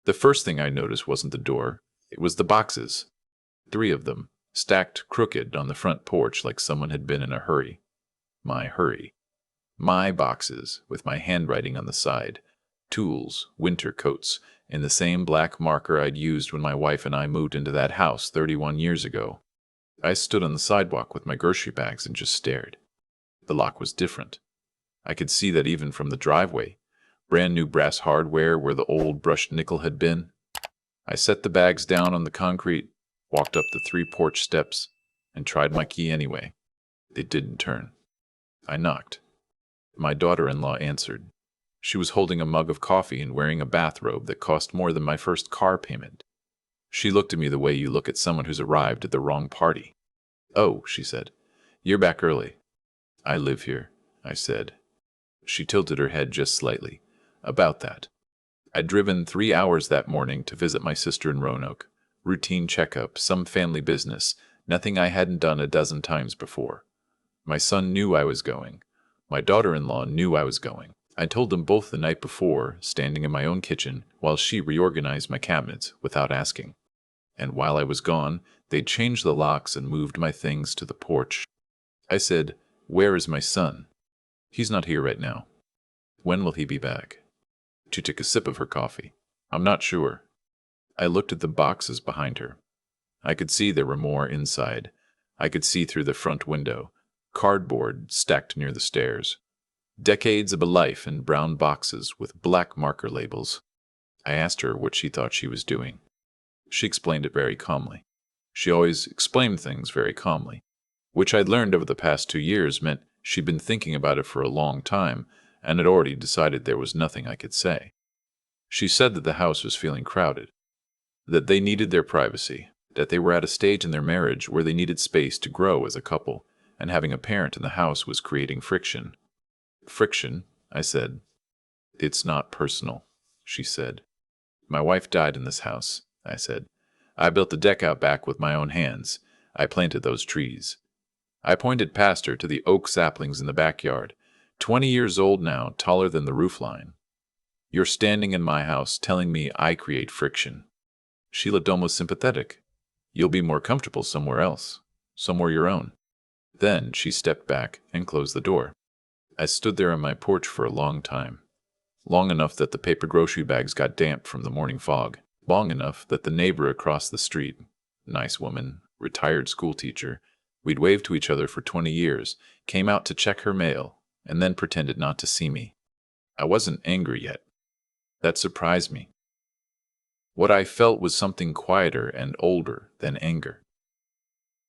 The first thing I noticed wasn't the door, it was the boxes. 3 of them, stacked crooked on the front porch like someone had been in a hurry. My hurry. My boxes, with my handwriting on the side. Tools, winter coats, and the same black marker I'd used when my wife and I moved into that house 31 years ago. I stood on the sidewalk with my grocery bags and just stared. The lock was different. I could see that even from the driveway. Brand new brass hardware where the old brushed nickel had been. I set the bags down on the concrete, walked up the 3 porch steps, and tried my key anyway. It didn't turn. I knocked. My daughter-in-law answered. She was holding a mug of coffee and wearing a bathrobe that cost more than my first car payment. She looked at me the way you look at someone who's arrived at the wrong party. "Oh," she said, "you're back early." "I live here," I said. She tilted her head just slightly. "About that. I'd driven 3 hours that morning to visit my sister in Roanoke. Routine checkup, some family business, nothing I hadn't done a dozen times before. My son knew I was going. My daughter-in-law knew I was going. I told them both the night before, standing in my own kitchen, while she reorganized my cabinets without asking. And while I was gone, they'd changed the locks and moved my things to the porch. I said, "Where is my son?" "He's not here right now." "When will he be back?" She took a sip of her coffee. "I'm not sure." I looked at the boxes behind her. I could see there were more inside. I could see through the front window. Cardboard stacked near the stairs. Decades of a life in brown boxes with black marker labels. I asked her what she thought she was doing. She explained it very calmly. She always explained things very calmly, which I'd learned over the past 2 years meant she'd been thinking about it for a long time and had already decided there was nothing I could say. She said that the house was feeling crowded, that they needed their privacy, that they were at a stage in their marriage where they needed space to grow as a couple, and having a parent in the house was creating friction. "Friction?" I said. "It's not personal," she said. "My wife died in this house," I said. "I built the deck out back with my own hands. I planted those trees." I pointed past her to the oak saplings in the backyard, 20 years old now, taller than the roofline. "You're standing in my house telling me I create friction." She looked almost sympathetic. "You'll be more comfortable somewhere else, somewhere your own." Then she stepped back and closed the door. I stood there on my porch for a long time. Long enough that the paper grocery bags got damp from the morning fog. Long enough that the neighbor across the street, nice woman, retired schoolteacher, we'd waved to each other for 20 years, came out to check her mail, and then pretended not to see me. I wasn't angry yet. That surprised me. What I felt was something quieter and older than anger.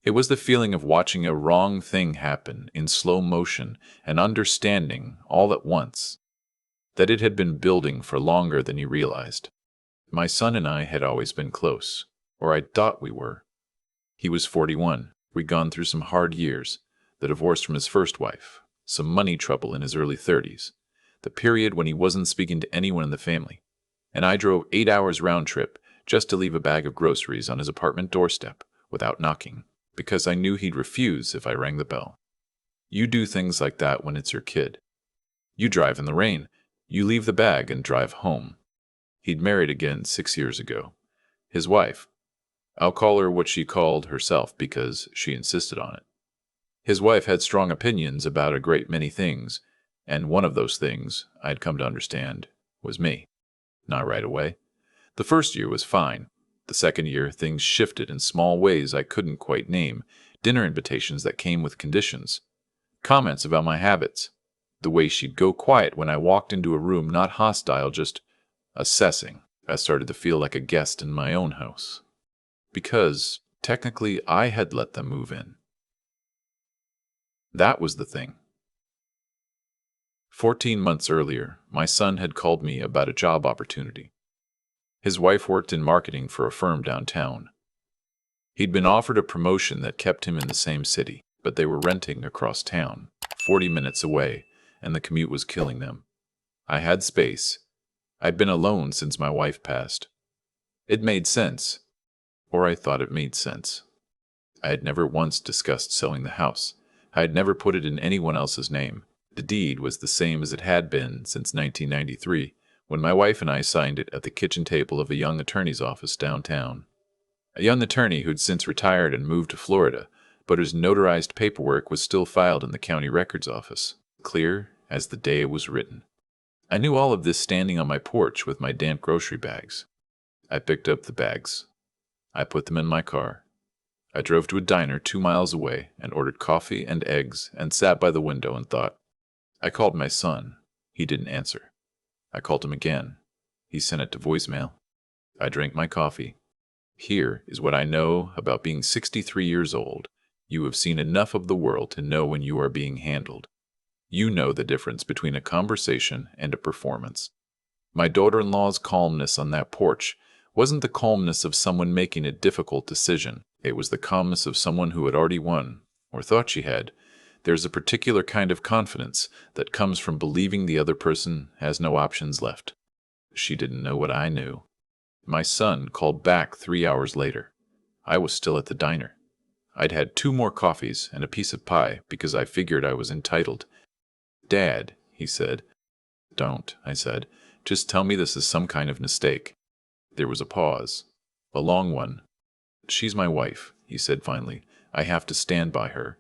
It was the feeling of watching a wrong thing happen in slow motion and understanding, all at once, that it had been building for longer than you realized. My son and I had always been close, or I thought we were. He was 41. We'd gone through some hard years, the divorce from his first wife, some money trouble in his early 30s, the period when he wasn't speaking to anyone in the family, and I drove 8 hours round trip just to leave a bag of groceries on his apartment doorstep without knocking, because I knew he'd refuse if I rang the bell. You do things like that when it's your kid. You drive in the rain. You leave the bag and drive home. He'd married again 6 years ago. His wife. I'll call her what she called herself because she insisted on it. His wife had strong opinions about a great many things, and one of those things, I'd come to understand, was me. Not right away. The first year was fine. The second year, things shifted in small ways I couldn't quite name, dinner invitations that came with conditions, comments about my habits, the way she'd go quiet when I walked into a room not hostile, just assessing. I started to feel like a guest in my own house. Because, technically, I had let them move in. That was the thing. 14 months earlier, my son had called me about a job opportunity. His wife worked in marketing for a firm downtown. He'd been offered a promotion that kept him in the same city, but they were renting across town, 40 minutes away, and the commute was killing them. I had space. I'd been alone since my wife passed. It made sense, or I thought it made sense. I had never once discussed selling the house. I had never put it in anyone else's name. The deed was the same as it had been since 1993, when my wife and I signed it at the kitchen table of a young attorney's office downtown. A young attorney who'd since retired and moved to Florida, but whose notarized paperwork was still filed in the county records office, clear as the day it was written. I knew all of this standing on my porch with my damp grocery bags. I picked up the bags. I put them in my car. I drove to a diner 2 miles away and ordered coffee and eggs and sat by the window and thought. I called my son. He didn't answer. I called him again. He sent it to voicemail. I drank my coffee. Here is what I know about being 63 years old. You have seen enough of the world to know when you are being handled. You know the difference between a conversation and a performance. My daughter-in-law's calmness on that porch wasn't the calmness of someone making a difficult decision. It was the calmness of someone who had already won, or thought she had. There's a particular kind of confidence that comes from believing the other person has no options left. She didn't know what I knew. My son called back 3 hours later. I was still at the diner. I'd had 2 more coffees and a piece of pie because I figured I was entitled. Dad, he said. Don't, I said. Just tell me this is some kind of mistake. There was a pause. A long one. She's my wife, he said finally. I have to stand by her.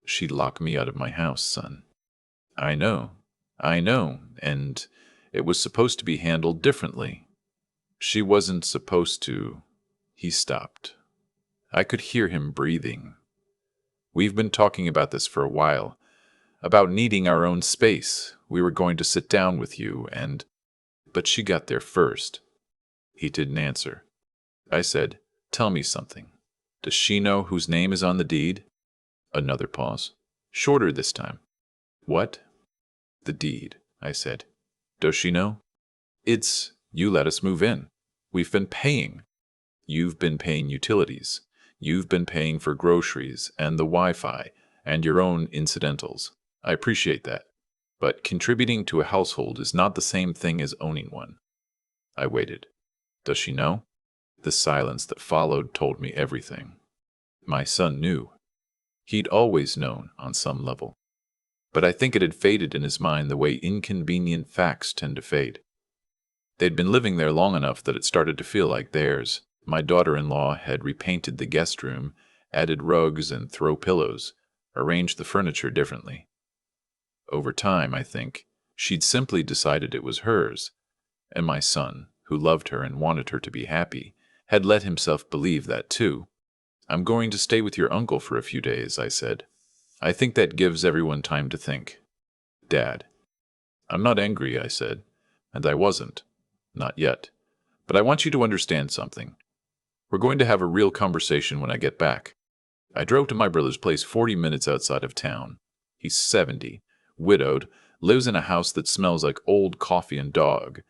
She'd lock me out of my house, son. I know, and it was supposed to be handled differently. She wasn't supposed to. He stopped. I could hear him breathing. We've been talking about this for a while, about needing our own space. We were going to sit down with you, but she got there first. He didn't answer. I said, tell me something. Does she know whose name is on the deed? Another pause. Shorter this time. What? The deed, I said. Does she know? You let us move in. We've been paying. You've been paying utilities. You've been paying for groceries and the Wi-Fi and your own incidentals. I appreciate that. But contributing to a household is not the same thing as owning one. I waited. Does she know? The silence that followed told me everything. My son knew. He'd always known on some level. But I think it had faded in his mind the way inconvenient facts tend to fade. They'd been living there long enough that it started to feel like theirs. My daughter-in-law had repainted the guest room, added rugs and throw pillows, arranged the furniture differently. Over time, I think, she'd simply decided it was hers, and my son, who loved her and wanted her to be happy, had let himself believe that too. I'm going to stay with your uncle for a few days, I said. I think that gives everyone time to think. Dad. I'm not angry, I said, and I wasn't. Not yet. But I want you to understand something. We're going to have a real conversation when I get back. I drove to my brother's place 40 minutes outside of town. He's 70, widowed, lives in a house that smells like old coffee and dog,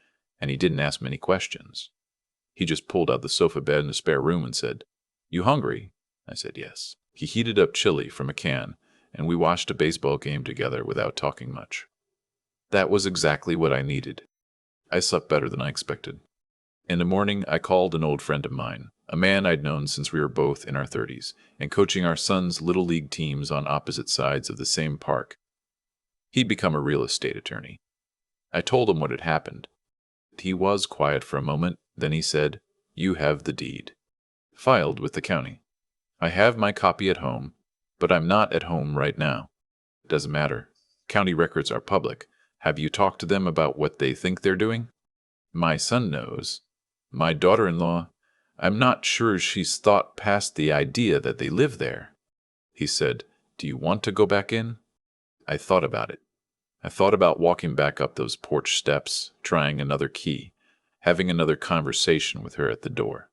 and he didn't ask many questions. He just pulled out the sofa bed in the spare room and said, You hungry? I said yes. He heated up chili from a can, and we watched a baseball game together without talking much. That was exactly what I needed. I slept better than I expected. In the morning, I called an old friend of mine, a man I'd known since we were both in our 30s, and coaching our son's little league teams on opposite sides of the same park. He'd become a real estate attorney. I told him what had happened. He was quiet for a moment, then he said, You have the deed. Filed with the county. I have my copy at home, but I'm not at home right now. It doesn't matter. County records are public. Have you talked to them about what they think they're doing? My son knows. My daughter-in-law, I'm not sure she's thought past the idea that they live there. He said, Do you want to go back in? I thought about it. I thought about walking back up those porch steps, trying another key, having another conversation with her at the door.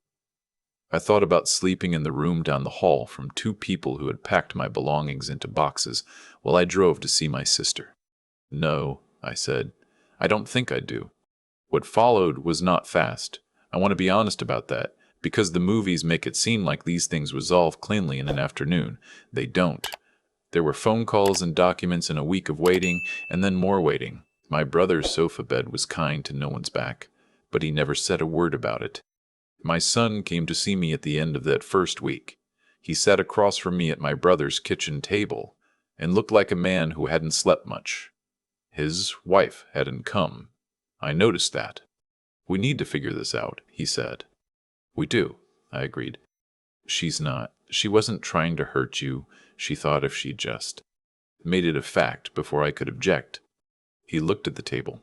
I thought about sleeping in the room down the hall from 2 people who had packed my belongings into boxes while I drove to see my sister. No, I said, I don't think I do. What followed was not fast. I want to be honest about that, because the movies make it seem like these things resolve cleanly in an afternoon. They don't. There were phone calls and documents and a week of waiting, and then more waiting. My brother's sofa bed was kind to no one's back, but he never said a word about it. My son came to see me at the end of that first week. He sat across from me at my brother's kitchen table and looked like a man who hadn't slept much. His wife hadn't come. I noticed that. We need to figure this out, he said. We do, I agreed. She wasn't trying to hurt you. She thought if she just made it a fact before I could object. He looked at the table.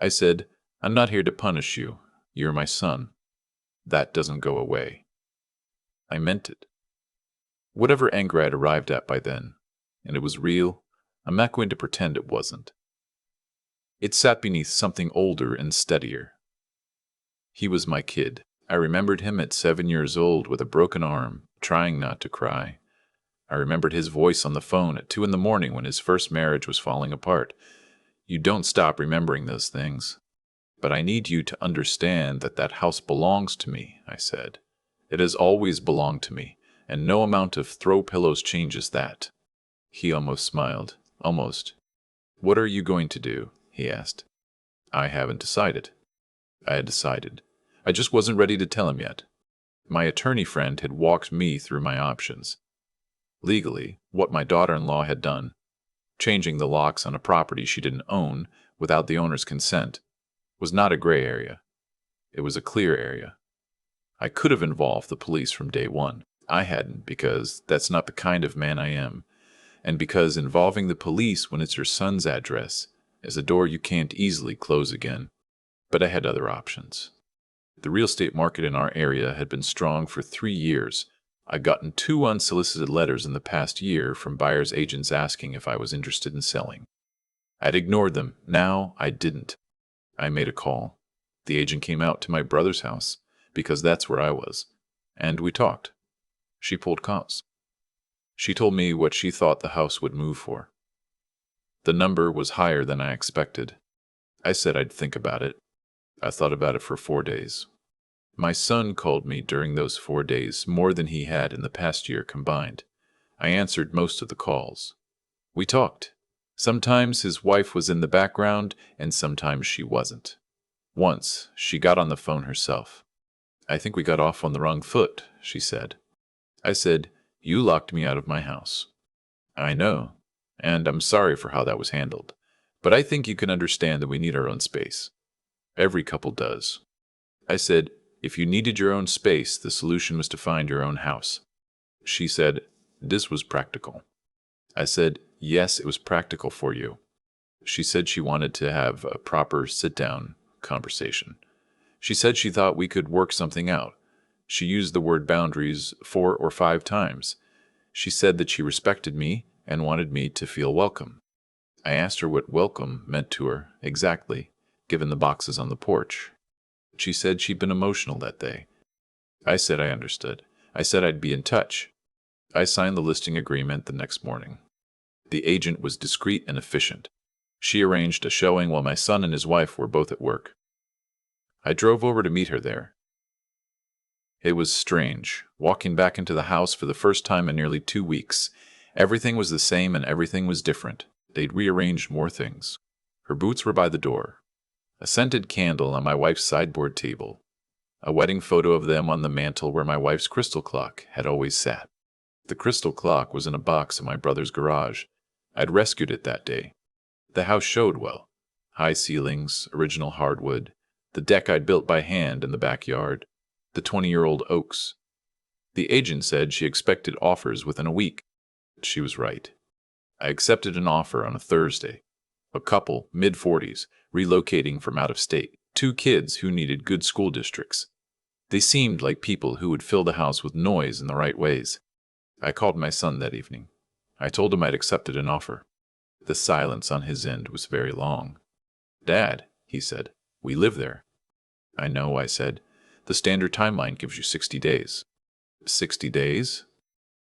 I said, I'm not here to punish you. You're my son. That doesn't go away. I meant it. Whatever anger I'd arrived at by then, and it was real, I'm not going to pretend it wasn't. It sat beneath something older and steadier. He was my kid. I remembered him at 7 years old with a broken arm, trying not to cry. I remembered his voice on the phone at 2 a.m. when his first marriage was falling apart. You don't stop remembering those things. But I need you to understand that that house belongs to me, I said. It has always belonged to me, and no amount of throw pillows changes that. He almost smiled. Almost. What are you going to do? He asked. I haven't decided. I had decided. I just wasn't ready to tell him yet. My attorney friend had walked me through my options. Legally, what my daughter-in-law had done, changing the locks on a property she didn't own without the owner's consent, was not a gray area. It was a clear area. I could have involved the police from day one. I hadn't, because that's not the kind of man I am, and because involving the police when it's your son's address is a door you can't easily close again. But I had other options. The real estate market in our area had been strong for 3 years. I'd gotten 2 unsolicited letters in the past year from buyers' agents asking if I was interested in selling. I'd ignored them. Now I didn't. I made a call. The agent came out to my brother's house, because that's where I was, and we talked. She pulled comps. She told me what she thought the house would move for. The number was higher than I expected. I said I'd think about it. I thought about it for 4 days. My son called me during those 4 days more than he had in the past year combined. I answered most of the calls. We talked. Sometimes his wife was in the background, and sometimes she wasn't. Once, she got on the phone herself. I think we got off on the wrong foot, she said. I said, you locked me out of my house. I know, and I'm sorry for how that was handled, but I think you can understand that we need our own space. Every couple does. I said, if you needed your own space, the solution was to find your own house. She said, this was practical. I said, yes, it was practical for you. She said she wanted to have a proper sit-down conversation. She said she thought we could work something out. She used the word boundaries 4 or 5 times. She said that she respected me and wanted me to feel welcome. I asked her what welcome meant to her exactly, given the boxes on the porch. She said she'd been emotional that day. I said I understood. I said I'd be in touch. I signed the listing agreement the next morning. The agent was discreet and efficient. She arranged a showing while my son and his wife were both at work. I drove over to meet her there. It was strange, walking back into the house for the first time in nearly 2 weeks. Everything was the same and everything was different. They'd rearranged more things. Her boots were by the door. A scented candle on my wife's sideboard table. A wedding photo of them on the mantel where my wife's crystal clock had always sat. The crystal clock was in a box in my brother's garage. I'd rescued it that day. The house showed well. High ceilings, original hardwood, the deck I'd built by hand in the backyard, the 20-year-old oaks. The agent said she expected offers within a week. She was right. I accepted an offer on a Thursday. A couple, mid-40s, relocating from out of state. 2 kids who needed good school districts. They seemed like people who would fill the house with noise in the right ways. I called my son that evening. I told him I'd accepted an offer. The silence on his end was very long. Dad, he said, we live there. I know, I said. The standard timeline gives you 60 days. 60 days?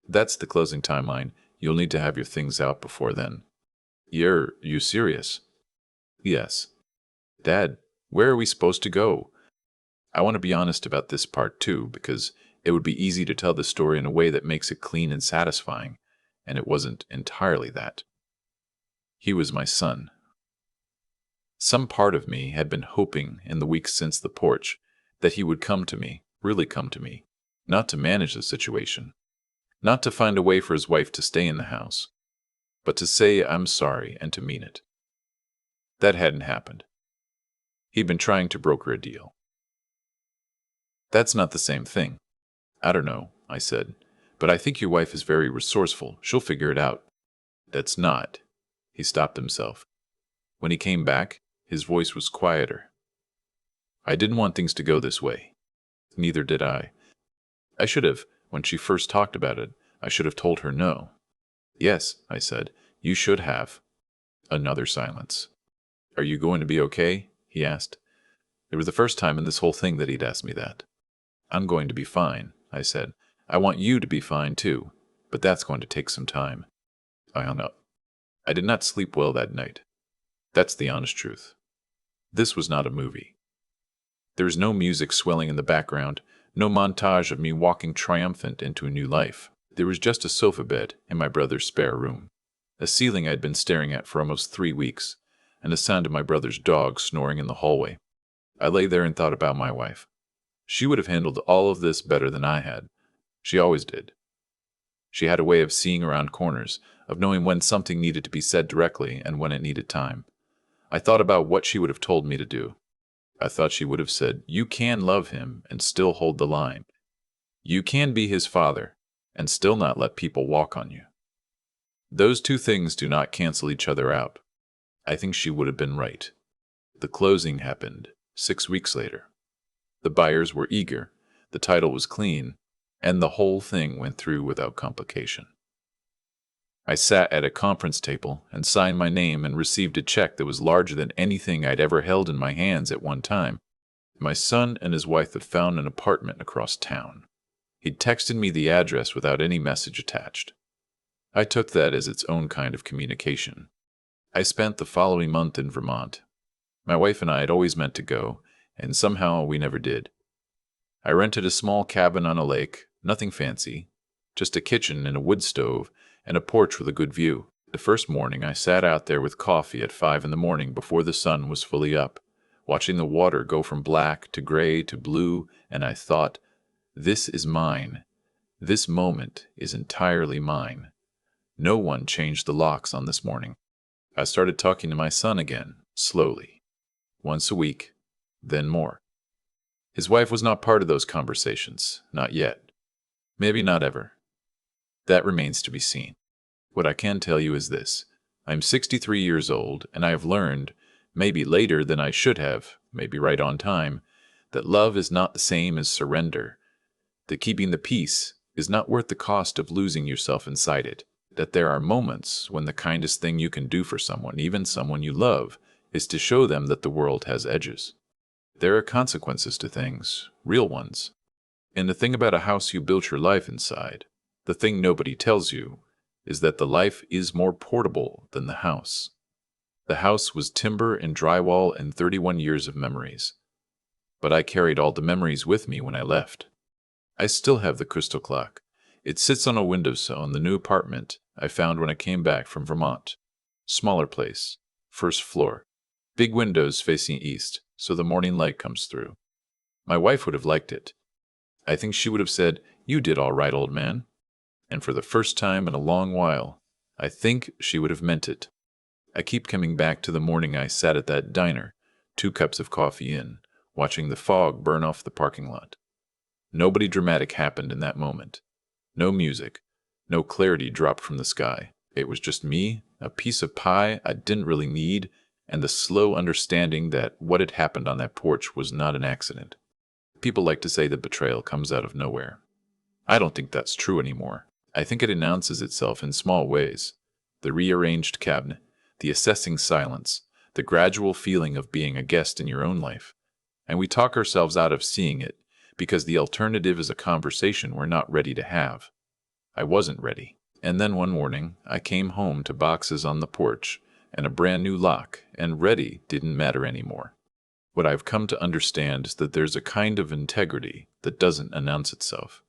That's the closing timeline. You'll need to have your things out before then. You serious? Yes. Dad, where are we supposed to go? I want to be honest about this part too, because it would be easy to tell the story in a way that makes it clean and satisfying, and it wasn't entirely that. He was my son. Some part of me had been hoping in the weeks since the porch that he would come to me, really come to me, not to manage the situation, not to find a way for his wife to stay in the house, but to say I'm sorry and to mean it. That hadn't happened. He'd been trying to broker a deal. That's not the same thing. I don't know, I said, but I think your wife is very resourceful. She'll figure it out. That's not. He stopped himself. When he came back, his voice was quieter. I didn't want things to go this way. Neither did I. I should have, when she first talked about it, I should have told her no. Yes, I said, you should have. Another silence. Are you going to be okay? He asked. It was the first time in this whole thing that he'd asked me that. I'm going to be fine, I said. I want you to be fine too, but that's going to take some time. I hung up. I did not sleep well that night. That's the honest truth. This was not a movie. There was no music swelling in the background, no montage of me walking triumphant into a new life. There was just a sofa bed in my brother's spare room, a ceiling I'd been staring at for almost 3 weeks, and the sound of my brother's dog snoring in the hallway. I lay there and thought about my wife. She would have handled all of this better than I had. She always did. She had a way of seeing around corners, of knowing when something needed to be said directly and when it needed time. I thought about what she would have told me to do. I thought she would have said, you can love him and still hold the line. You can be his father and still not let people walk on you. Those two things do not cancel each other out. I think she would have been right. The closing happened 6 weeks later. The buyers were eager, the title was clean, and the whole thing went through without complication. I sat at a conference table and signed my name and received a check that was larger than anything I'd ever held in my hands at one time. My son and his wife had found an apartment across town. He'd texted me the address without any message attached. I took that as its own kind of communication. I spent the following month in Vermont. My wife and I had always meant to go, and somehow we never did. I rented a small cabin on a lake, nothing fancy, just a kitchen and a wood stove, and a porch with a good view. The first morning I sat out there with coffee at 5 a.m. before the sun was fully up, watching the water go from black to gray to blue, and I thought, this is mine. This moment is entirely mine. No one changed the locks on this morning. I started talking to my son again, slowly. Once a week, then more. His wife was not part of those conversations, not yet. Maybe not ever. That remains to be seen. What I can tell you is this. I'm 63 years old, and I have learned, maybe later than I should have, maybe right on time, that love is not the same as surrender, that keeping the peace is not worth the cost of losing yourself inside it, that there are moments when the kindest thing you can do for someone, even someone you love, is to show them that the world has edges. There are consequences to things, real ones. And the thing about a house you built your life inside, the thing nobody tells you, is that the life is more portable than the house. The house was timber and drywall and 31 years of memories. But I carried all the memories with me when I left. I still have the crystal clock. It sits on a windowsill in the new apartment I found when I came back from Vermont. Smaller place, first floor, big windows facing east, so the morning light comes through. My wife would have liked it. I think she would have said, "You did all right, old man." And for the first time in a long while, I think she would have meant it. I keep coming back to the morning I sat at that diner, 2 cups of coffee in, watching the fog burn off the parking lot. Nobody dramatic happened in that moment. No music, no clarity dropped from the sky. It was just me, a piece of pie I didn't really need, and the slow understanding that what had happened on that porch was not an accident. People like to say that betrayal comes out of nowhere. I don't think that's true anymore. I think it announces itself in small ways. The rearranged cabinet, the assessing silence, the gradual feeling of being a guest in your own life. And we talk ourselves out of seeing it, because the alternative is a conversation we're not ready to have. I wasn't ready. And then one morning, I came home to boxes on the porch and a brand new lock, and ready didn't matter anymore. What I've come to understand is that there's a kind of integrity that doesn't announce itself.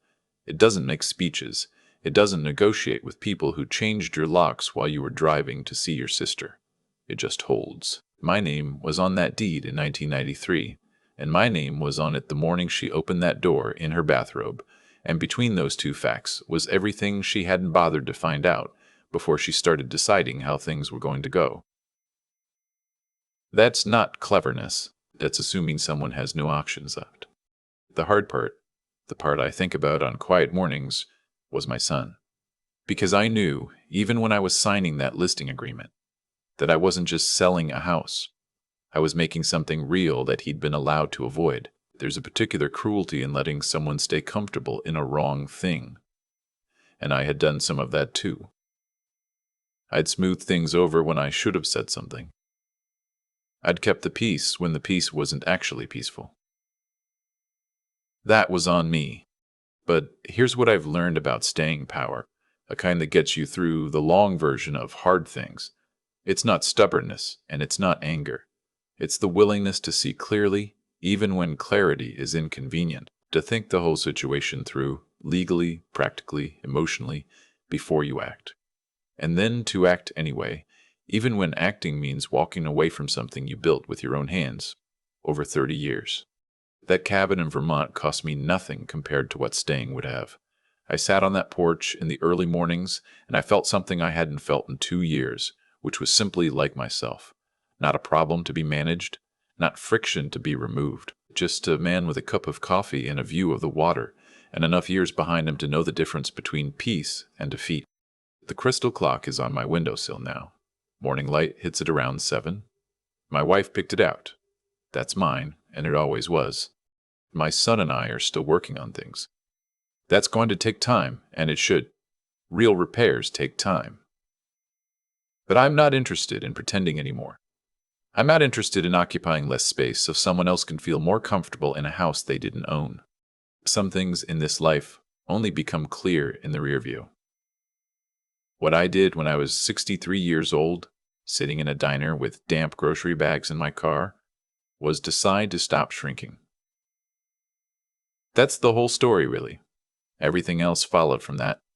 It doesn't make speeches. It doesn't negotiate with people who changed your locks while you were driving to see your sister. It just holds. My name was on that deed in 1993, and my name was on it the morning she opened that door in her bathrobe, and between those two facts was everything she hadn't bothered to find out before she started deciding how things were going to go. That's not cleverness. That's assuming someone has no options left. The hard part, the part I think about on quiet mornings, was my son. Because I knew, even when I was signing that listing agreement, that I wasn't just selling a house. I was making something real that he'd been allowed to avoid. There's a particular cruelty in letting someone stay comfortable in a wrong thing. And I had done some of that too. I'd smoothed things over when I should have said something. I'd kept the peace when the peace wasn't actually peaceful. That was on me. But here's what I've learned about staying power, a kind that gets you through the long version of hard things. It's not stubbornness, and it's not anger. It's the willingness to see clearly, even when clarity is inconvenient, to think the whole situation through, legally, practically, emotionally, before you act. And then to act anyway, even when acting means walking away from something you built with your own hands over 30 years. That cabin in Vermont cost me nothing compared to what staying would have. I sat on that porch in the early mornings, and I felt something I hadn't felt in 2 years, which was simply like myself. Not a problem to be managed, not friction to be removed, just a man with a cup of coffee and a view of the water, and enough years behind him to know the difference between peace and defeat. The crystal clock is on my windowsill now. Morning light hits it around 7. My wife picked it out. That's mine, and it always was. My son and I are still working on things. That's going to take time, and it should. Real repairs take time. But I'm not interested in pretending anymore. I'm not interested in occupying less space so someone else can feel more comfortable in a house they didn't own. Some things in this life only become clear in the rear view. What I did when I was 63 years old, sitting in a diner with damp grocery bags in my car, was decide to stop shrinking. That's the whole story, really. Everything else followed from that.